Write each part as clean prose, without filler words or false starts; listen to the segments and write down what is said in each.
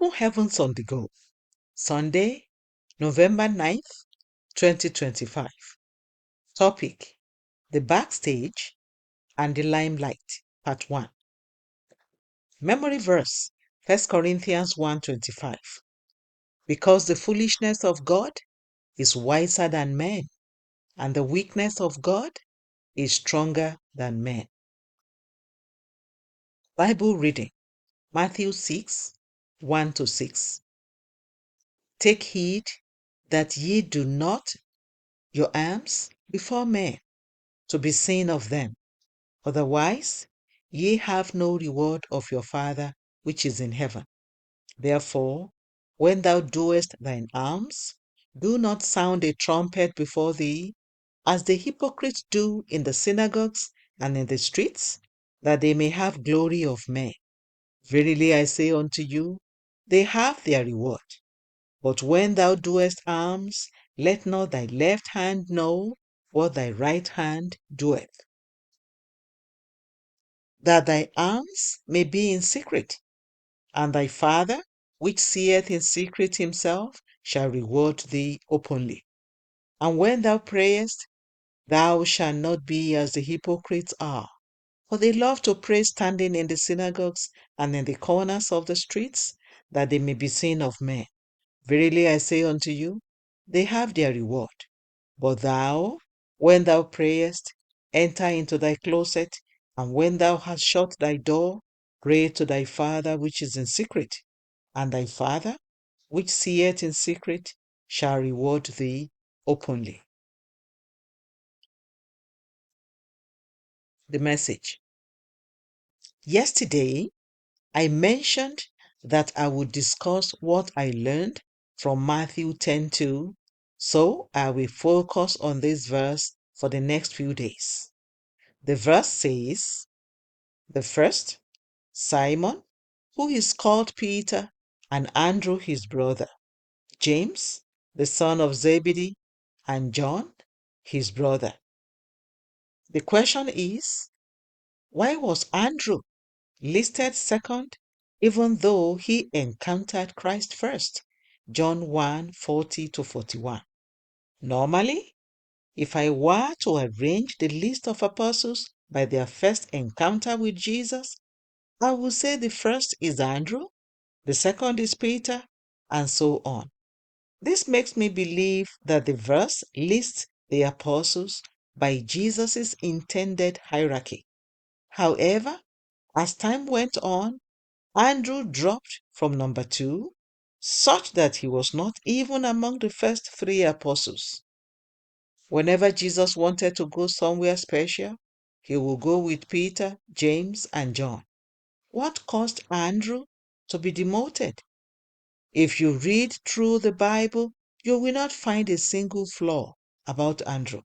Open Heavens on the Go, Sunday, November 9th, 2025. Topic: The Backstage and the Limelight, Part 1. Memory verse, 1 Corinthians 1:25. Because the foolishness of God is wiser than men, and the weakness of God is stronger than men. Bible reading, Matthew 6:1-6. Take heed that ye do not your alms before men, to be seen of them. Otherwise, ye have no reward of your Father which is in heaven. Therefore, when thou doest thine alms, do not sound a trumpet before thee, as the hypocrites do in the synagogues and in the streets, that they may have glory of men. Verily I say unto you, they have their reward. But when thou doest alms, let not thy left hand know what thy right hand doeth, that thy alms may be in secret, and thy Father, which seeth in secret himself, shall reward thee openly. And when thou prayest, thou shalt not be as the hypocrites are, for they love to pray standing in the synagogues and in the corners of the streets, that they may be seen of men. Verily I say unto you, they have their reward. But thou, when thou prayest, enter into thy closet, and when thou hast shut thy door, pray to thy Father which is in secret, and thy Father, which seeth in secret, shall reward thee openly. The message. Yesterday, I mentioned that I would discuss what I learned from Matthew 10:2, so I will focus on this verse for the next few days. The verse says, the first, Simon, who is called Peter, and Andrew his brother, James, the son of Zebedee, and John, his brother. The question is, why was Andrew listed second, even though he encountered Christ first? John 1:40-41. Normally, if I were to arrange the list of apostles by their first encounter with Jesus, I would say the first is Andrew, the second is Peter, and so on. This makes me believe that the verse lists the apostles by Jesus' intended hierarchy. However, as time went on, Andrew dropped from number 2, such that he was not even among the first 3 apostles. Whenever Jesus wanted to go somewhere special, he would go with Peter, James, and John. What caused Andrew to be demoted? If you read through the Bible, you will not find a single flaw about Andrew.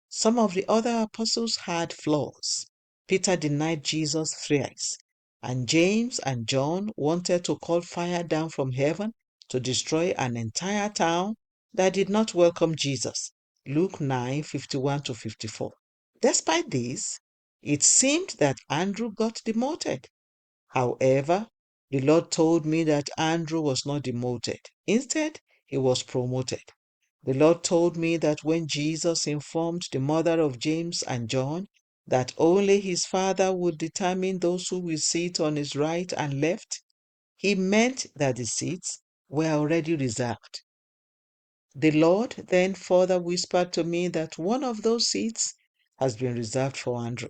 Some of the other apostles had flaws. Peter denied Jesus thrice, and James and John wanted to call fire down from heaven to destroy an entire town that did not welcome Jesus. Luke 9:51-54. Despite this, it seemed that Andrew got demoted. However, the Lord told me that Andrew was not demoted. Instead, he was promoted. The Lord told me that when Jesus informed the mother of James and John that only his Father would determine those who will sit on his right and left, he meant that the seats were already reserved. The Lord then further whispered to me that one of those seats has been reserved for Andrew.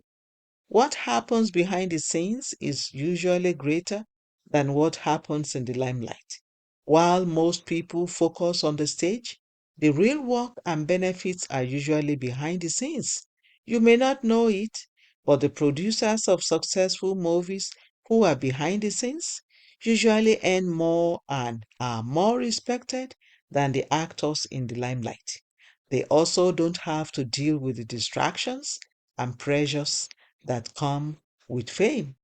What happens behind the scenes is usually greater than what happens in the limelight. While most people focus on the stage, the real work and benefits are usually behind the scenes. You may not know it, but the producers of successful movies who are behind the scenes usually earn more and are more respected than the actors in the limelight. They also don't have to deal with the distractions and pressures that come with fame.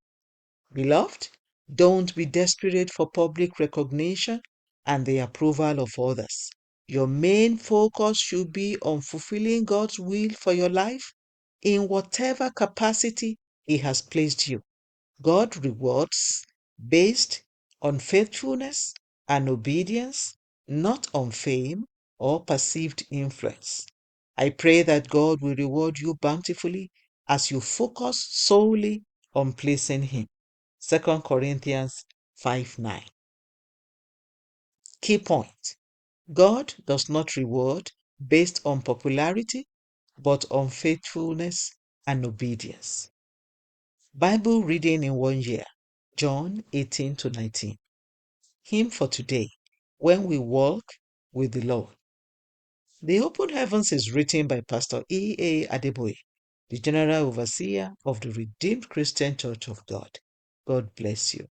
Beloved, don't be desperate for public recognition and the approval of others. Your main focus should be on fulfilling God's will for your life in whatever capacity He has placed you. God rewards based on faithfulness and obedience, not on fame or perceived influence. I pray that God will reward you bountifully as you focus solely on pleasing Him. 2 Corinthians 5:9. Key point: God does not reward based on popularity, but on faithfulness and obedience. Bible reading in 1 year, John 18 to 19. Hymn for today: When We Walk with the Lord. The Open Heavens is written by Pastor E.A. Adeboye, the General Overseer of the Redeemed Christian Church of God. God bless you.